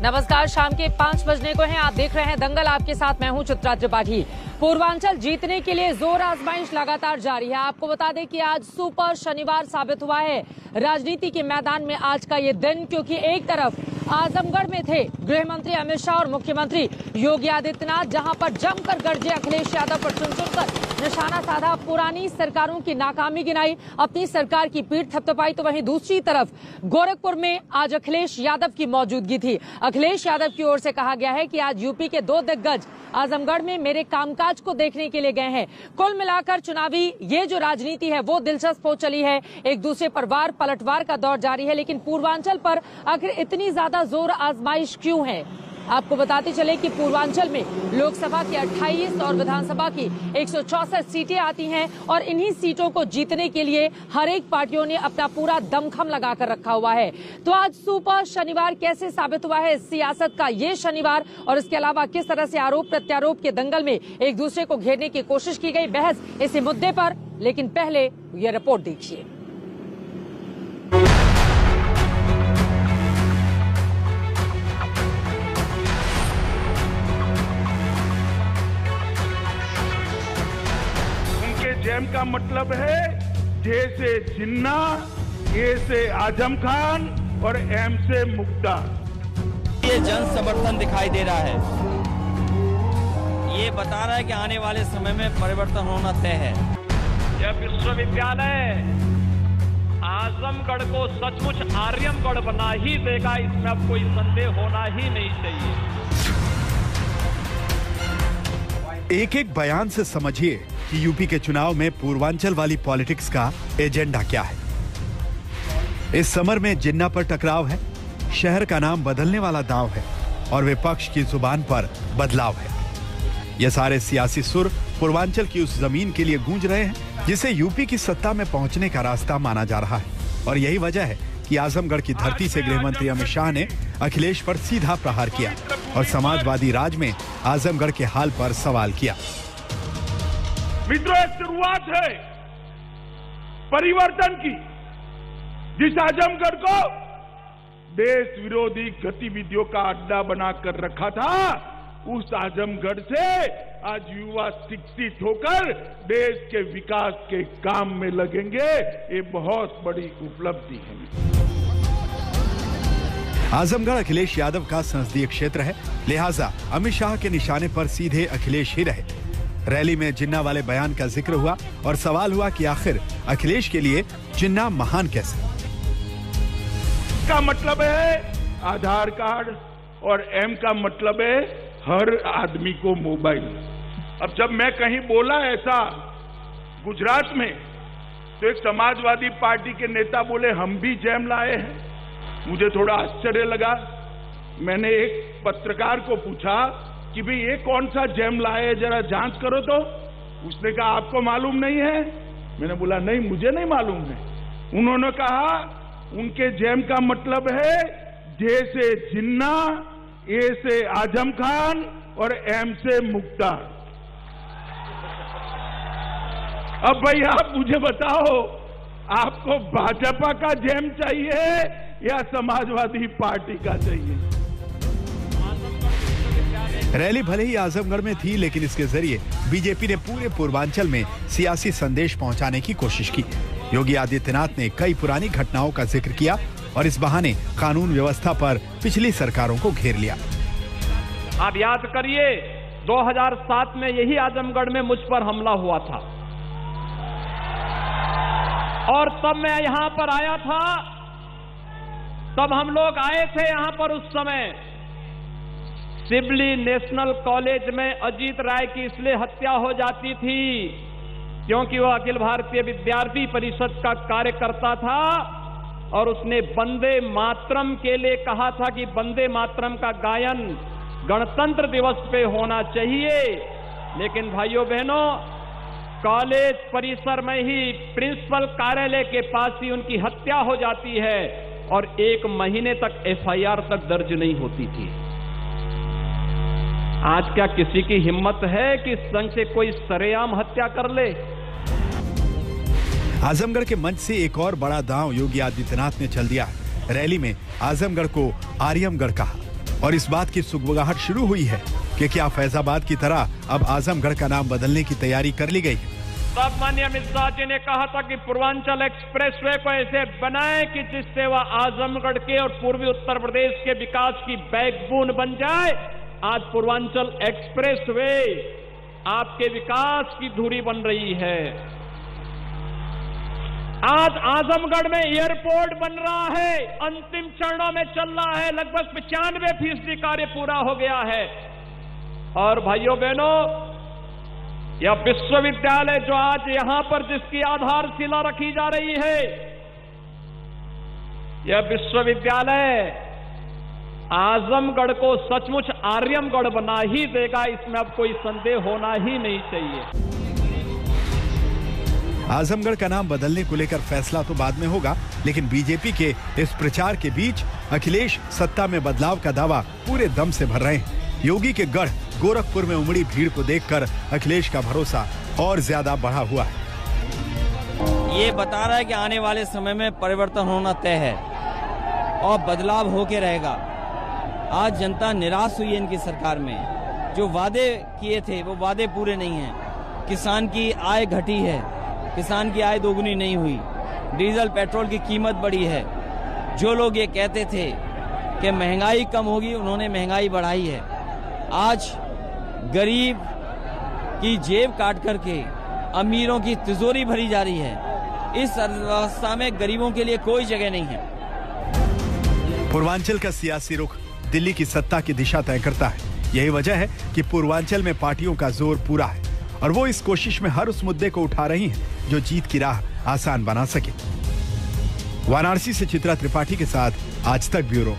नमस्कार, शाम के 5 बजने को हैं। आप देख रहे हैं दंगल, आपके साथ मैं हूं चित्रा त्रिपाठी। पूर्वांचल जीतने के लिए जोर आजमाइश लगातार जारी है। आपको बता दें कि आज सुपर शनिवार साबित हुआ है राजनीति के मैदान में आज का ये दिन, क्योंकि एक तरफ आजमगढ़ में थे गृह मंत्री अमित शाह और मुख्यमंत्री योगी आदित्यनाथ, जहां पर जमकर गरजे अखिलेश यादव पर चुन-चुनकर निशाना साधा, पुरानी सरकारों की नाकामी गिनाई, अपनी सरकार की पीठ थपथपाई। तो वहीं दूसरी तरफ गोरखपुर में आज अखिलेश यादव की मौजूदगी थी। अखिलेश यादव की ओर से कहा गया है कि आज यूपी के 2 दिग्गज आजमगढ़ में मेरे कामकाज को देखने के लिए गए हैं। कुल मिलाकर चुनावी ये जो राजनीति है वो दिलचस्प हो चली है। एक दूसरे पर वार पलटवार का दौर जारी है, लेकिन पूर्वांचल पर आखिर इतनी ज्यादा जोर आजमाइश क्यों है? आपको बताते चले कि पूर्वांचल में लोकसभा की 28 और विधानसभा की 164 सीटें आती हैं और इन्हीं सीटों को जीतने के लिए हर एक पार्टियों ने अपना पूरा दमखम लगाकर रखा हुआ है। तो आज सुपर शनिवार कैसे साबित हुआ है सियासत का ये शनिवार, और इसके अलावा किस तरह से आरोप प्रत्यारोप के दंगल में एक दूसरे को घेरने की कोशिश की गई, बहस इसी मुद्दे पर। लेकिन पहले ये रिपोर्ट देखिए। जैम का मतलब है जे से जिन्ना, ए से आजम खान और एम से मुख्तार। ये जन समर्थन दिखाई दे रहा है। ये बता रहा है कि आने वाले समय में परिवर्तन होना तय है। यह विश्वविद्यालय आजमगढ़ को सचमुच आर्यमगढ़ बना ही देगा, इसमें अब कोई संदेह होना ही नहीं चाहिए। एक एक बयान से समझिए कि यूपी के चुनाव में पूर्वांचल वाली पॉलिटिक्स का एजेंडा क्या है। इस समर में जिन्ना पर टकराव है, शहर का नाम बदलने वाला दांव है और विपक्ष की जुबान पर बदलाव है। ये सारे सियासी सुर पूर्वांचल की उस जमीन के लिए गूंज रहे हैं जिसे यूपी की सत्ता में पहुंचने का रास्ता माना जा रहा है। और यही वजह है कि आजमगढ़ की धरती से गृह मंत्री अमित शाह ने अखिलेश पर सीधा प्रहार किया और समाजवादी राज में आजमगढ़ के हाल पर सवाल किया। मित्रों, एक शुरुआत है परिवर्तन की। जिस आजमगढ़ को देश विरोधी गतिविधियों का अड्डा बनाकर रखा था, उस आजमगढ़ से आज युवा शिक्षित होकर देश के विकास के काम में लगेंगे। ये बहुत बड़ी उपलब्धि है। आजमगढ़ अखिलेश यादव का संसदीय क्षेत्र है, लिहाजा अमित शाह के निशाने पर सीधे अखिलेश ही रहे। रैली में जिन्ना वाले बयान का जिक्र हुआ और सवाल हुआ कि आखिर अखिलेश के लिए जिन्ना महान कैसे? का मतलब है आधार कार्ड और एम का मतलब है हर आदमी को मोबाइल। अब जब मैं कहीं बोला ऐसा गुजरात में, तो एक समाजवादी पार्टी के नेता बोले हम भी जैम लाए हैं। मुझे थोड़ा आश्चर्य लगा। मैंने एक पत्रकार को पूछा कि भाई ये कौन सा जैम लाए, जरा जांच करो तो। उसने कहा आपको मालूम नहीं है? मैंने बोला नहीं, मुझे नहीं मालूम है। उन्होंने कहा उनके जैम का मतलब है जे से जिन्ना, ए से आजम खान और एम से मुख्तार। अब भाई आप मुझे बताओ, आपको भाजपा का जैम चाहिए या समाजवादी पार्टी का चाहिए? रैली भले ही आजमगढ़ में थी, लेकिन इसके जरिए बीजेपी ने पूरे पूर्वांचल में सियासी संदेश पहुंचाने की कोशिश की। योगी आदित्यनाथ ने कई पुरानी घटनाओं का जिक्र किया और इस बहाने कानून व्यवस्था पर पिछली सरकारों को घेर लिया। आप याद करिए 2007 में यही आजमगढ़ में मुझ पर हमला हुआ था और तब मैं यहां पर आया था। तब हम लोग आए थे यहां पर। उस समय सिबली नेशनल कॉलेज में अजीत राय की इसलिए हत्या हो जाती थी क्योंकि वह अखिल भारतीय विद्यार्थी परिषद का कार्यकर्ता था और उसने वंदे मातरम के लिए कहा था कि वंदे मातरम का गायन गणतंत्र दिवस पे होना चाहिए। लेकिन भाइयों बहनों, कॉलेज परिसर में ही प्रिंसिपल कार्यालय के पास ही उनकी हत्या हो जाती है और 1 महीने तक एफआईआर तक दर्ज नहीं होती थी। आज क्या किसी की हिम्मत है कि संघ से कोई सरेआम हत्या कर ले? आजमगढ़ के मंच से एक और बड़ा दांव योगी आदित्यनाथ ने चल दिया है। रैली में आजमगढ़ को आर्यमगढ़ कहा और इस बात की सुगबुगाहट शुरू हुई है कि क्या फैजाबाद की तरह अब आजमगढ़ का नाम बदलने की तैयारी कर ली गई है। तब माननीय अमित शाह जी ने कहा था कि पूर्वांचल एक्सप्रेसवे को ऐसे बनाएं कि जिससे वह आजमगढ़ के और पूर्वी उत्तर प्रदेश के विकास की बैकबोन बन जाए। आज पूर्वांचल एक्सप्रेसवे आपके विकास की धुरी बन रही है। आज आजमगढ़ में एयरपोर्ट बन रहा है, अंतिम चरणों में चल रहा है, लगभग 95% कार्य पूरा हो गया है। और भाइयों बहनों, यह विश्वविद्यालय जो आज यहां पर जिसकी आधारशिला रखी जा रही है, यह विश्वविद्यालय आजमगढ़ को सचमुच आर्यमगढ़ बना ही देगा, इसमें अब कोई संदेह होना ही नहीं चाहिए। आजमगढ़ का नाम बदलने को लेकर फैसला तो बाद में होगा, लेकिन बीजेपी के इस प्रचार के बीच अखिलेश सत्ता में बदलाव का दावा पूरे दम से भर रहे हैं। योगी के गढ़ गोरखपुर में उमड़ी भीड़ को देखकर अखिलेश का भरोसा और ज्यादा बढ़ा हुआ है। ये बता रहा है कि आने वाले समय में परिवर्तन होना तय है और बदलाव होके रहेगा। आज जनता निराश हुई है इनकी सरकार में। जो वादे किए थे वो वादे पूरे नहीं हैं। किसान की आय घटी है, किसान की आय दोगुनी नहीं हुई, डीजल पेट्रोल की कीमत बढ़ी है। जो लोग ये कहते थे कि महंगाई कम होगी, उन्होंने महंगाई बढ़ाई है। आज गरीब की जेब काट करके अमीरों की तिजोरी भरी जा रही है। इस अवस्था में गरीबों के लिए कोई जगह नहीं है। पूर्वांचल का सियासी रुख दिल्ली की सत्ता की दिशा तय करता है। यही वजह है कि पूर्वांचल में पार्टियों का जोर पूरा है और वो इस कोशिश में हर उस मुद्दे को उठा रही हैं जो जीत की राह आसान बना सके। वाराणसी से चित्रा त्रिपाठी के साथ आज तक ब्यूरो।